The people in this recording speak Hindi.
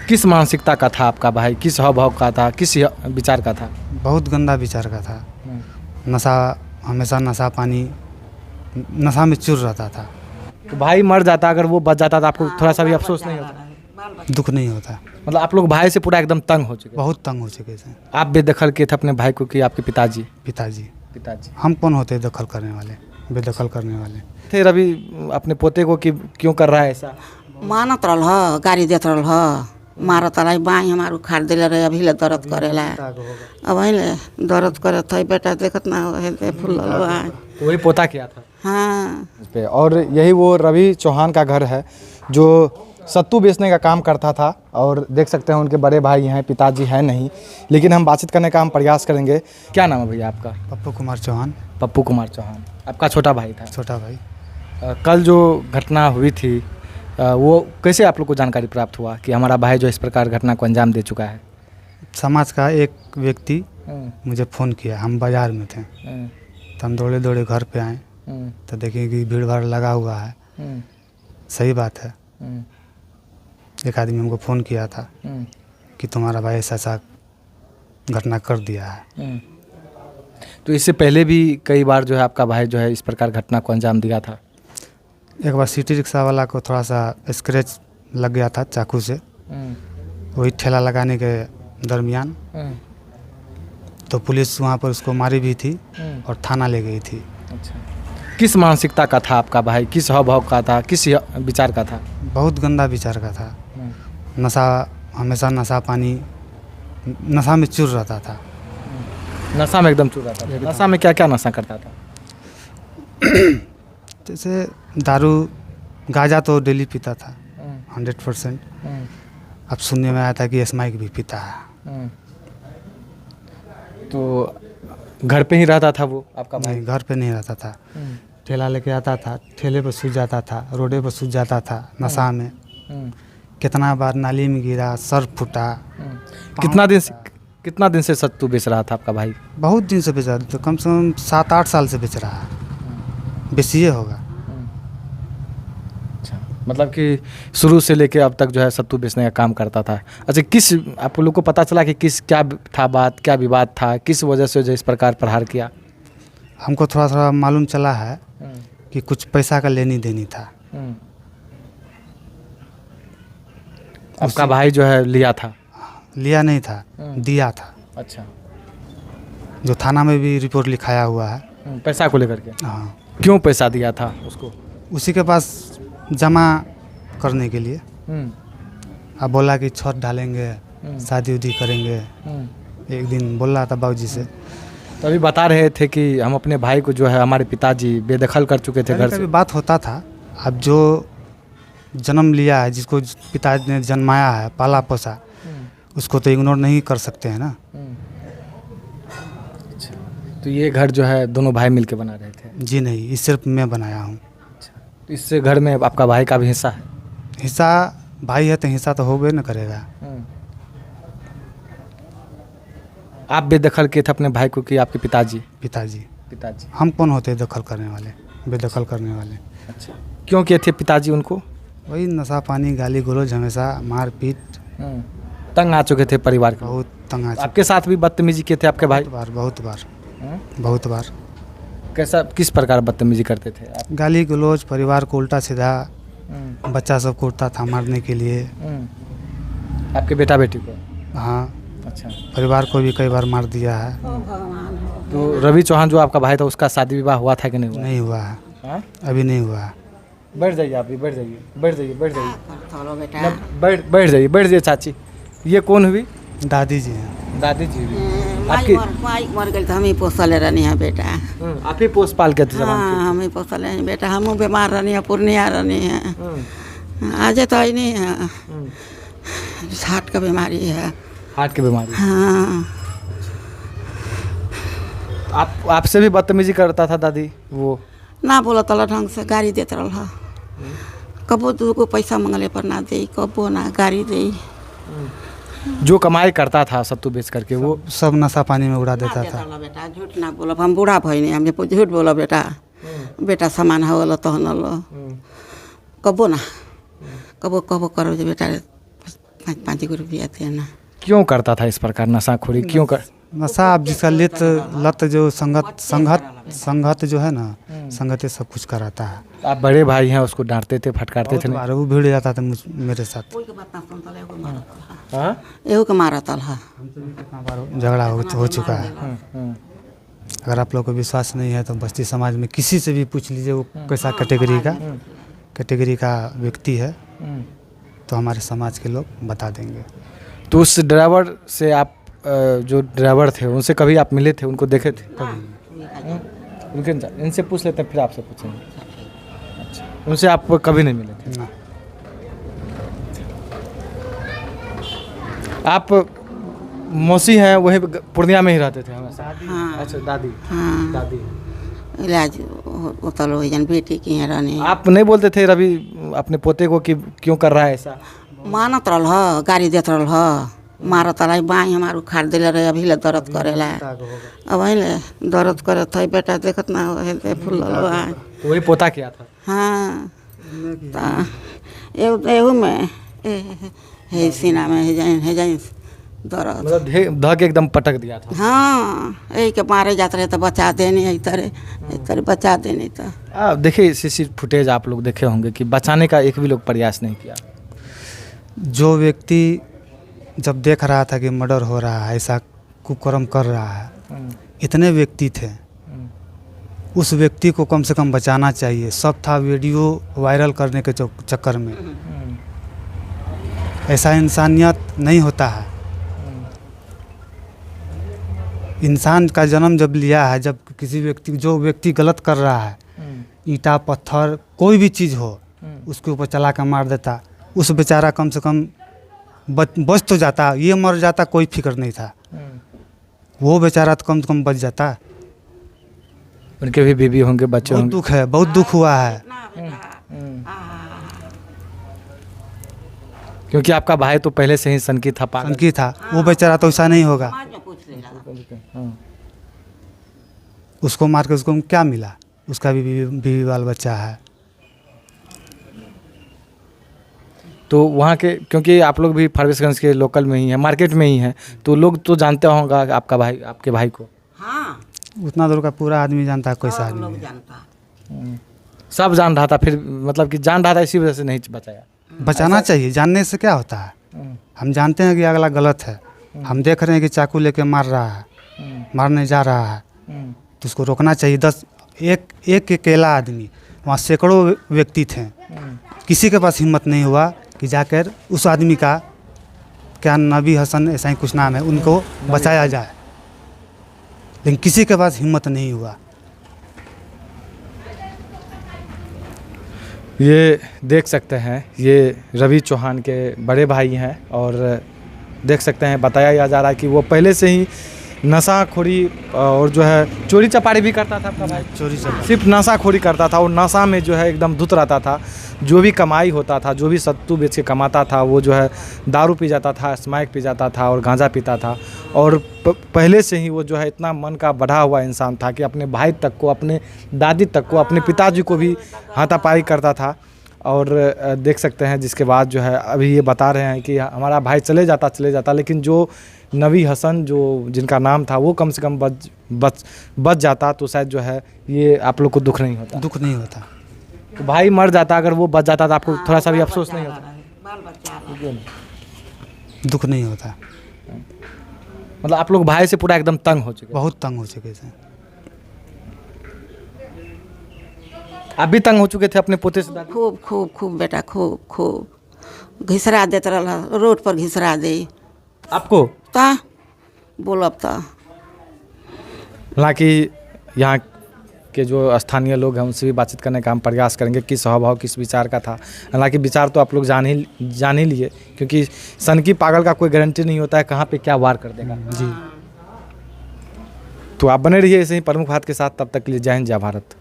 किस मानसिकता का था आपका भाई, किस हाव भाव का था, किस विचार का था? बहुत गंदा विचार का था। नशा, हमेशा नशा पानी, नशा में चूर रहता था। तो भाई मर जाता, अगर वो बच जाता तो आपको थोड़ा सा भी अफसोस नहीं होता? दुख नहीं होता। मतलब आप लोग भाई से पूरा एकदम तंग हो चुके? बहुत तंग हो चुके थे। आप बेदखल किए थे अपने भाई को कि आपके पिताजी? पिताजी। पिताजी। हम कौन होते दखल करने वाले, बेदखल करने वाले थे रवि अपने पोते को कि क्यों कर रहा है ऐसा? मानत रहल ह, गाड़ी देत रहल ह, मारत रही, बाई हमार उखाड़ दिले रहे, अभी ले दर्द करेला। अब ले दर्द करत है, बेटा देखत ना फूल तो वही पोता किया था। हाँ। और यही वो रवि चौहान का घर है जो सत्तू बेचने का काम करता था। और देख सकते हैं उनके बड़े भाई हैं, पिताजी हैं नहीं, लेकिन हम बातचीत करने का हम प्रयास करेंगे। क्या नाम है भैया आपका? पप्पू कुमार चौहान। पप्पू कुमार चौहान आपका छोटा भाई था? छोटा भाई। कल जो घटना हुई थी वो कैसे आप लोग को जानकारी प्राप्त हुआ कि हमारा भाई जो इस प्रकार घटना को अंजाम दे चुका है? समाज का एक व्यक्ति मुझे फ़ोन किया, हम बाज़ार में थे, तो हम दौड़े दौड़े घर पे आए तो देखें कि भीड़ भाड़ लगा हुआ है। सही बात है। एक आदमी हमको फ़ोन किया था कि तुम्हारा भाई ऐसा ऐसा घटना कर दिया है। तो इससे पहले भी कई बार जो है आपका भाई जो है इस प्रकार घटना को अंजाम दिया था? एक बार सिटी रिक्शा वाला को थोड़ा सा स्क्रैच लग गया था चाकू से, वही ठेला लगाने के दरमियान। तो पुलिस वहाँ पर उसको मारी भी थी और थाना ले गई थी। अच्छा, किस मानसिकता का था आपका भाई, किस हाव भाव का था, किस विचार का था? बहुत गंदा विचार का था। नशा, हमेशा नशा पानी, नशा में चूर रहता था। नशा में एकदम चूर रहता था। नशा में क्या क्या नशा करता था? जैसे दारू, गांजा तो डेली पीता था 100%। अब सुनने में आया था कि स्माइक भी पीता है। तो घर पे ही रहता था वो आपका भाई? नहीं, घर पे नहीं रहता था। ठेला लेके आता था, ठेले पर सूझ जाता था, रोडे पर सूझ जाता था नशा में। कितना बार नाली में गिरा, सर फूटा। कितना दिन से सत्तू बेच रहा था आपका भाई? बहुत दिन से बेच रहा था, तो कम से कम 7-8 साल से बेच रहा है। बेचिए होगा। अच्छा, मतलब कि शुरू से लेके अब तक जो है सत्तू बेचने का काम करता था। अच्छा, किस आप लोग को पता चला कि किस क्या था बात, क्या विवाद था, किस वजह से जो इस प्रकार प्रहार किया? हमको थोड़ा थोड़ा मालूम चला है कि कुछ पैसा का लेनी देनी था। आपका भाई जो है लिया था? लिया नहीं था, दिया था। अच्छा, जो थाना में भी रिपोर्ट लिखाया हुआ है। पैसा को लेकर के? हाँ। क्यों पैसा दिया था उसको? उसी के पास जमा करने के लिए। अब बोला कि छत ढालेंगे, शादी उदी करेंगे। एक दिन बोल रहा था बाबूजी से। तो अभी बता रहे थे कि हम अपने भाई को जो है हमारे पिताजी बेदखल कर चुके थे घर से। कभी बात होता था। अब जो जन्म लिया है, जिसको पिताजी ने जन्माया है, पाला पोसा, उसको तो इग्नोर नहीं कर सकते हैं ना। अच्छा, तो ये घर जो है दोनों भाई मिलके बना रहे थे? जी नहीं, ये सिर्फ मैं बनाया हूँ। अच्छा, तो इससे घर में आपका भाई का भी हिस्सा है? हिस्सा भाई है तो हिस्सा तो होबे न करेगा। आप बेदखल किए थे अपने भाई को कि आपके पिताजी? पिताजी। पिताजी। हम कौन होते दखल करने वाले, बेदखल करने वाले? अच्छा, क्यों किए थे पिताजी उनको? वही नशा पानी, गाली गलौज, हमेशा मारपीट। तंग आ चुके थे परिवार के? बहुत तंग आ चुके। आपके साथ भी बदतमीजी किए थे आपके भाई? बहुत बार। बहुत बार। कैसा, किस प्रकार बदतमीजी करते थे आप? गाली गलौज, परिवार को उल्टा सीधा, बच्चा सब को उठता था मारने के लिए। आपके बेटा बेटी को? हाँ। अच्छा, परिवार को भी कई बार मार दिया है। तो रवि चौहान जो आपका भाई था उसका शादी विवाह हुआ था कि नहीं हुआ? नहीं हुआ है। हाँ? अभी नहीं हुआ है। बैठ जाइए, आप भी बैठ जाइए, बैठ जाइए, बैठ जाइए, बैठ जाइए, बैठ जाइए। चाची, ये कौन हुई? दादी जी हैं। दादी जी हुई। माई मर गई तो हम ही पोसले रहनी है बेटा। आप ही पोस पाल के थे? हाँ, हम ही पोसले हैं बेटा। हम बीमार रहनी है, पूर्णिया रहनी है। आज तो आई नहीं है, हार्ट का बीमारी है। हार्ट की बीमारी? हाँ। आपसे भी बदतमीजी करता था दादी? वो ना बोला तला ढंग से, गाड़ी देते रहा। कबो दूगो पैसा मंगले पर ना दे, कबो ना गाड़ी दे। जो कमाई करता था सत्तू बेच करके वो सब नशा पानी में उड़ा देता था। बेटा झूठ ना बोला, हम बूढ़ा भई नहीं, हमने झूठ बोला बेटा। बेटा सामान हो तो न लो, कबो ना, कबो कबो करो जो बेटा 5-5 गो रुपया देना। क्यों करता था इस प्रकार नशाखोरी क्यों कर? नशा अब जिसका लत जो संगत जो है ना, संगत ये सब कुछ कराता है। आप बड़े भाई हैं, उसको डांटते थे, फटकारते थे? वो भीड़ जाता था मेरे साथ। हाँ? एहू के मारत है। कितना बार झगड़ा हो चुका है। अगर आप लोग को विश्वास नहीं है तो बस्ती समाज में किसी से भी पूछ लीजिए, वो कैसा कैटेगरी का व्यक्ति है, तो हमारे समाज के लोग बता देंगे। तो उस ड्राइवर से आप जो ड्राइवर थे उनसे कभी आप मिले थे, उनको देखे थे? उनके इनसे पूछ लेते हैं, फिर आपसे पूछेंगे। अच्छा, उनसे आप कभी नहीं मिले थे? ना। आप मौसी हैं, वही पूर्णिया में ही रहते थे हमेशा? हाँ। अच्छा, दादी? हाँ। दादी इलाज उतल हो जन बेटी की यहाँ रहने। आप नहीं बोलते थे रवि अपने पोते को कि क्यों कर रहा है ऐसा? मानत रहल ह, गाड़ी देत रहल ह, मारत रहा बाई हमार उखाड़ दिले रहे, अभी ले दर्द करेला। अब ले दर्द करत है बेटा, देखत ना है फूल तो वही पोता किया था? हाँ। एहू में है सीना में है जाइन दर्द। मतलब धक एकदम पटक दिया था? हाँ, यही के मारे जाते रहे तो बचा देने, इस तरह बचा देने। तो देखिए सीसी फुटेज आप लोग देखे होंगे कि बचाने का एक भी लोग प्रयास नहीं किया। जो व्यक्ति जब देख रहा था कि मर्डर हो रहा है, ऐसा कुकर्म कर रहा है, इतने व्यक्ति थे, उस व्यक्ति को कम से कम बचाना चाहिए। सब था वीडियो वायरल करने के चक्कर में। ऐसा इंसानियत नहीं होता है। इंसान का जन्म जब लिया है, जब किसी व्यक्ति जो व्यक्ति गलत कर रहा है, ईंटा पत्थर कोई भी चीज़ हो उसके ऊपर चला कर मार देता, उस बेचारा कम से कम बच तो जाता। ये मर जाता कोई फिक्र नहीं था, वो बेचारा तो कम से कम बच जाता। उनके भी बीवी होंगे, बच्चे बहुत होंगे। दुख है, बहुत दुख हुआ है। क्योंकि आपका भाई तो पहले से ही सनकी था, पागल सनकी था, वो बेचारा तो ऐसा नहीं होगा। उसको मार के उसको क्या मिला? उसका भी बीवी बाल बच्चा है। तो वहाँ के, क्योंकि आप लोग भी फारबिसगंज के लोकल में ही हैं, मार्केट में ही हैं, तो लोग तो जानते होंगे आपके भाई को। हाँ, उतना दूर का पूरा आदमी जानता है, कैसा आदमी है। सब जान रहा था, फिर मतलब कि जान रहा था, इसी वजह से नहीं बचाया। बचाना चाहिए, जानने से क्या होता है। हम जानते हैं कि अगला गलत है, हम देख रहे हैं कि चाकू लेके मार रहा है, मारने जा रहा है, तो उसको रोकना चाहिए। एक अकेला आदमी, वहाँ सैकड़ों व्यक्ति थे, किसी के पास हिम्मत नहीं हुआ कि जाकर उस आदमी का, क्या नबी हसन ऐसा ही कुछ नाम है, उनको बचाया जाए, लेकिन किसी के पास हिम्मत नहीं हुआ। ये देख सकते हैं, ये रवि चौहान के बड़े भाई हैं, और देख सकते हैं बताया जा रहा है कि वो पहले से ही नशाखोरी और जो है चोरी चपारी भी करता था। आपका भाई चोरी चपारी सिर्फ नशाखोरी करता था, और नशा में जो है एकदम धुत रहता था। जो भी कमाई होता था, जो भी सत्तू बेच के कमाता था, वो जो है दारू पी जाता था, स्मैक पी जाता था और गांजा पीता था। और पहले से ही वो जो है इतना मन का बढ़ा हुआ इंसान था कि अपने भाई तक को, अपने दादी तक को, अपने पिताजी को भी हाथापाई करता था। और देख सकते हैं जिसके बाद जो है अभी ये बता रहे हैं कि हमारा भाई चले जाता, लेकिन जो नबी हसन जो जिनका नाम था, वो कम से कम बच जाता, तो शायद जो है ये आप लोग को दुख नहीं होता। दुख नहीं होता। तो भाई मर जाता, अगर वो बच जाता तो आपको थोड़ा सा भी अफसोस नहीं होता? दुख नहीं होता। मतलब आप लोग भाई से पूरा एकदम तंग हो चुके? बहुत तंग हो चुके थे। आप भी तंग हो चुके थे अपने पोते से? खूब खूब खूब बेटा, खूब घिसरा देते रहा, रोड पर घिसरा दे। आपको? ता बोलब ता। हालांकि यहाँ के जो स्थानीय लोग हैं उनसे भी बातचीत करने का हम प्रयास करेंगे, किस स्वभाव किस विचार का था। हालांकि विचार तो आप लोग जान ही लिए, क्योंकि सनकी पागल का कोई गारंटी नहीं होता है कहाँ पे क्या वार कर देगा। जी। तो आप बने रहिए ऐसे ही प्रमुख बात के साथ। तब तक के लिए जय हिंद, जय भारत।